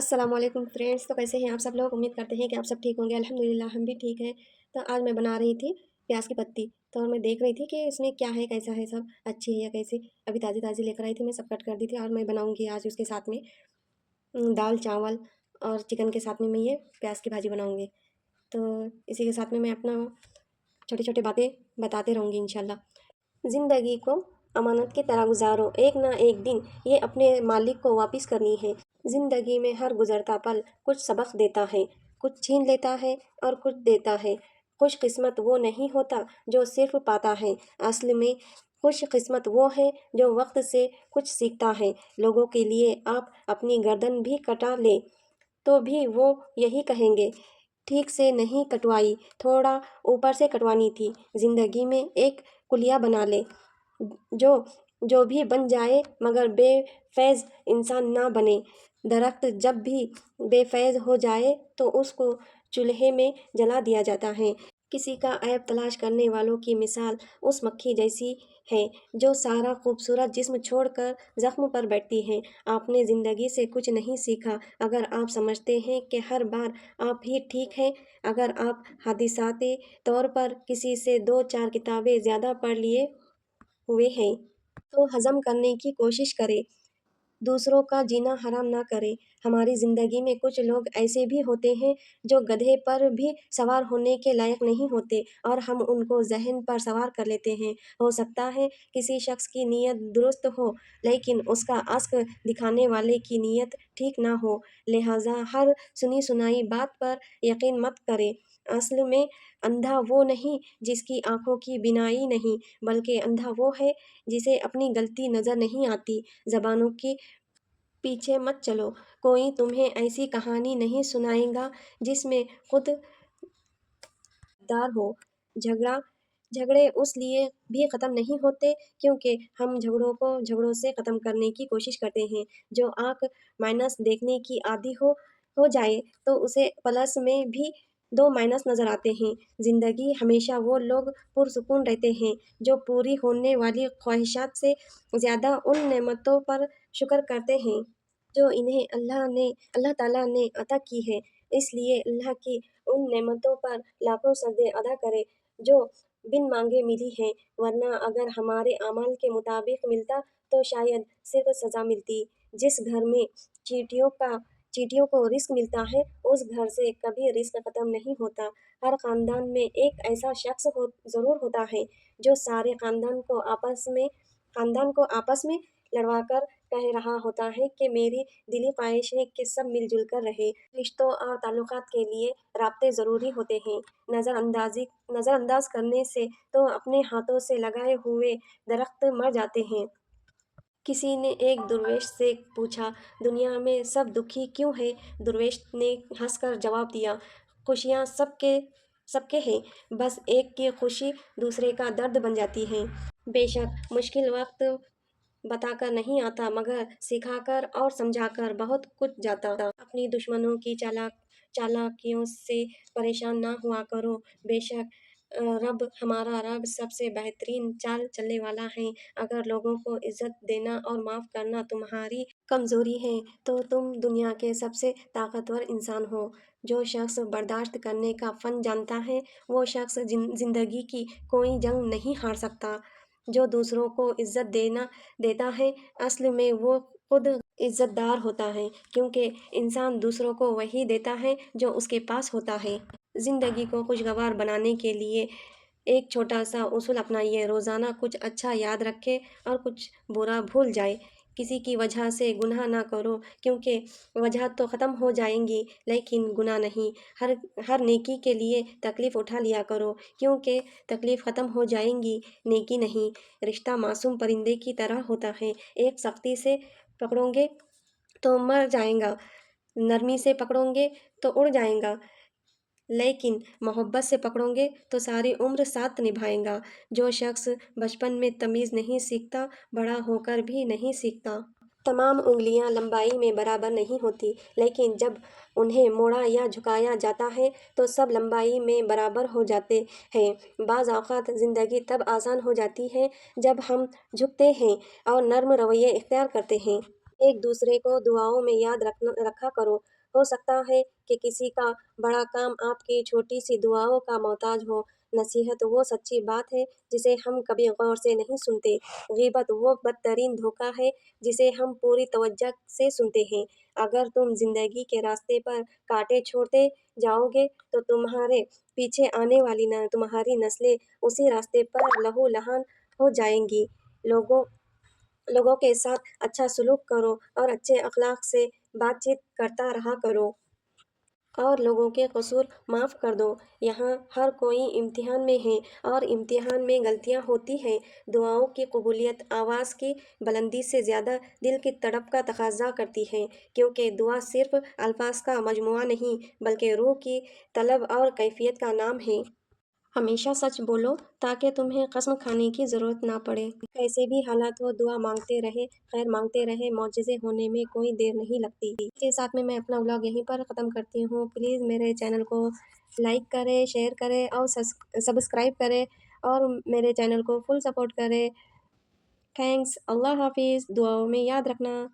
अस्सलाम वालेकुम फ्रेंड्स। तो कैसे हैं आप सब लोग? उम्मीद करते हैं कि आप सब ठीक होंगे। अल्हम्दुलिल्लाह हम भी ठीक हैं। तो आज मैं बना रही थी प्याज की पत्ती। तो मैं देख रही थी कि इसमें क्या है, कैसा है, सब अच्छी है या कैसी। अभी ताज़ी ताज़ी लेकर आई थी, मैं सब कट कर दी थी और मैं बनाऊंगी आज उसके साथ में दाल चावल और चिकन के साथ में मैं ये प्याज की भाजी बनाऊंगी। तो इसी के साथ में मैं अपना छोटे छोटे बातें बताते रहूँगी इंशाल्लाह। ज़िंदगी को अमानत की तरह गुजारो, एक ना एक दिन ये अपने मालिक को वापस करनी है। ज़िंदगी में हर गुजरता पल कुछ सबक देता है, कुछ छीन लेता है और कुछ देता है। खुशकिस्मत वो नहीं होता जो सिर्फ पाता है, असल में खुशकिस्मत वो है जो वक्त से कुछ सीखता है। लोगों के लिए आप अपनी गर्दन भी कटा ले तो भी वो यही कहेंगे, ठीक से नहीं कटवाई, थोड़ा ऊपर से कटवानी थी। ज़िंदगी में एक कुलिया बना ले, जो जो भी बन जाए मगर बेफैज़ इंसान ना बने। दरख्त जब भी बेफैज़ हो जाए तो उसको चूल्हे में जला दिया जाता है। किसी का ऐब तलाश करने वालों की मिसाल उस मक्खी जैसी है जो सारा खूबसूरत जिस्म छोड़कर ज़ख्म पर बैठती है। आपने ज़िंदगी से कुछ नहीं सीखा अगर आप समझते हैं कि हर बार आप ही ठीक हैं। अगर आप हादिसाती तौर पर किसी से 2-4 किताबें ज़्यादा पढ़ लिए हुए हैं तो हज़म करने की कोशिश करें, दूसरों का जीना हराम ना करें। हमारी ज़िंदगी में कुछ लोग ऐसे भी होते हैं जो गधे पर भी सवार होने के लायक नहीं होते और हम उनको ज़हन पर सवार कर लेते हैं। हो सकता है किसी शख्स की नीयत दुरुस्त हो लेकिन उसका अश्क दिखाने वाले की नीयत ठीक ना हो, लिहाजा हर सुनी सुनाई बात पर यकीन मत करें। असल में अंधा वो नहीं जिसकी आँखों की बीनाई नहीं, बल्कि अंधा वो है जिसे अपनी गलती नज़र नहीं आती। ज़बानों की पीछे मत चलो, कोई तुम्हें ऐसी कहानी नहीं सुनाएगा जिसमें खुद दार हो। झगड़ा झगड़े उस लिए भी ख़त्म नहीं होते क्योंकि हम झगड़ों को झगड़ों से ख़त्म करने की कोशिश करते हैं। जो आँख माइनस देखने की आदी हो जाए तो उसे प्लस में भी 2 माइनस नज़र आते हैं। ज़िंदगी हमेशा वो लोग पुरसुकून रहते हैं जो पूरी होने वाली ख्वाहिशात से ज़्यादा उन नेमतों पर शुक्र करते हैं जो इन्हें अल्लाह ताला ने अता की है। इसलिए अल्लाह की उन नेमतों पर लाखों सजदे अदा करें जो बिन मांगे मिली हैं, वरना अगर हमारे अमाल के मुताबिक मिलता तो शायद सिर्फ सज़ा मिलती। जिस घर में चींटियों को रिस्क मिलता है उस घर से कभी रिस्क ख़त्म नहीं होता। हर ख़ानदान में एक ऐसा शख्स ज़रूर होता है जो सारे ख़ानदान को आपस में लड़वाकर कह रहा होता है कि मेरी दिली ख्वाहिश है कि सब मिलजुल कर रहे। रिश्तों और ताल्लुकात के लिए राब्ते ज़रूरी होते हैं, नज़रअंदाज करने से तो अपने हाथों से लगाए हुए दरख्त मर जाते हैं। किसी ने एक दुर्वेश से पूछा, दुनिया में सब दुखी क्यों है? दुर्वेश ने हंसकर जवाब दिया, खुशियाँ सबके सबके हैं, बस एक की खुशी दूसरे का दर्द बन जाती है। बेशक मुश्किल वक्त बताकर नहीं आता मगर सिखाकर और समझाकर बहुत कुछ जाता। अपनी दुश्मनों की चालाकियों से परेशान ना हुआ करो। बेशक हमारा रब सबसे बेहतरीन चाल चलने वाला है। अगर लोगों को इज्जत देना और माफ़ करना तुम्हारी कमज़ोरी है तो तुम दुनिया के सबसे ताकतवर इंसान हो। जो शख्स बर्दाश्त करने का फ़न जानता है वो शख्स ज़िंदगी की कोई जंग नहीं हार सकता। जो दूसरों को इज्जत देता है असल में वो खुद इज्जतदार होता है क्योंकि इंसान दूसरों को वही देता है जो उसके पास होता है। ज़िंदगी को खुशगवार बनाने के लिए एक छोटा सा उसूल अपनाइए, रोज़ाना कुछ अच्छा याद रखें और कुछ बुरा भूल जाए। किसी की वजह से गुनाह ना करो क्योंकि वजह तो ख़त्म हो जाएंगी लेकिन गुनाह नहीं। हर नेकी के लिए तकलीफ़ उठा लिया करो क्योंकि तकलीफ़ ख़त्म हो जाएंगी, नेकी नहीं। रिश्ता मासूम परिंदे की तरह होता है, एक सख्ती से पकड़ोगे तो मर जाएगा, नरमी से पकड़ोगे तो उड़ जाएगा, लेकिन मोहब्बत से पकड़ोगे तो सारी उम्र साथ निभाएगा। जो शख्स बचपन में तमीज़ नहीं सीखता बड़ा होकर भी नहीं सीखता। तमाम उंगलियां लंबाई में बराबर नहीं होती लेकिन जब उन्हें मोड़ा या झुकाया जाता है तो सब लंबाई में बराबर हो जाते हैं। बाज़ औक़ात ज़िंदगी तब आसान हो जाती है जब हम झुकते हैं और नर्म रवैये इख्तियार करते हैं। एक दूसरे को दुआओं में याद रखा करो। हो सकता है कि किसी का बड़ा काम आपकी छोटी सी दुआओं का मोहताज हो। नसीहत वो सच्ची बात है जिसे हम कभी गौर से नहीं सुनते। गीबत वो बदतरीन धोखा है जिसे हम पूरी तवज्जो से सुनते हैं। अगर तुम जिंदगी के रास्ते पर कांटे छोड़ते जाओगे तो तुम्हारे पीछे आने वाली तुम्हारी नस्लें उसी रास्ते पर लहू लहान हो जाएंगी। लोगों लोगों के साथ अच्छा सलूक करो और अच्छे अखलाक से बातचीत करता रहा करो और लोगों के कसूर माफ़ कर दो। यहाँ हर कोई इम्तिहान में है और इम्तिहान में गलतियाँ होती हैं। दुआओं की कबूलियत आवाज़ की बुलंदी से ज़्यादा दिल की तड़प का तकाजा करती है, क्योंकि दुआ सिर्फ अल्फाज का मजमुआ नहीं बल्कि रूह की तलब और कैफियत का नाम है। हमेशा सच बोलो ताकि तुम्हें कसम खाने की ज़रूरत ना पड़े। कैसे भी हालात हो दुआ मांगते रहे, खैर मांगते रहे, मौजज़े होने में कोई देर नहीं लगती। के साथ में मैं अपना व्लॉग यहीं पर ख़त्म करती हूँ। प्लीज़ मेरे चैनल को लाइक करें, शेयर करें और सब्सक्राइब करें और मेरे चैनल को फुल सपोर्ट करें। थैंक्स। अल्लाह हाफिज़। दुआओं में याद रखना।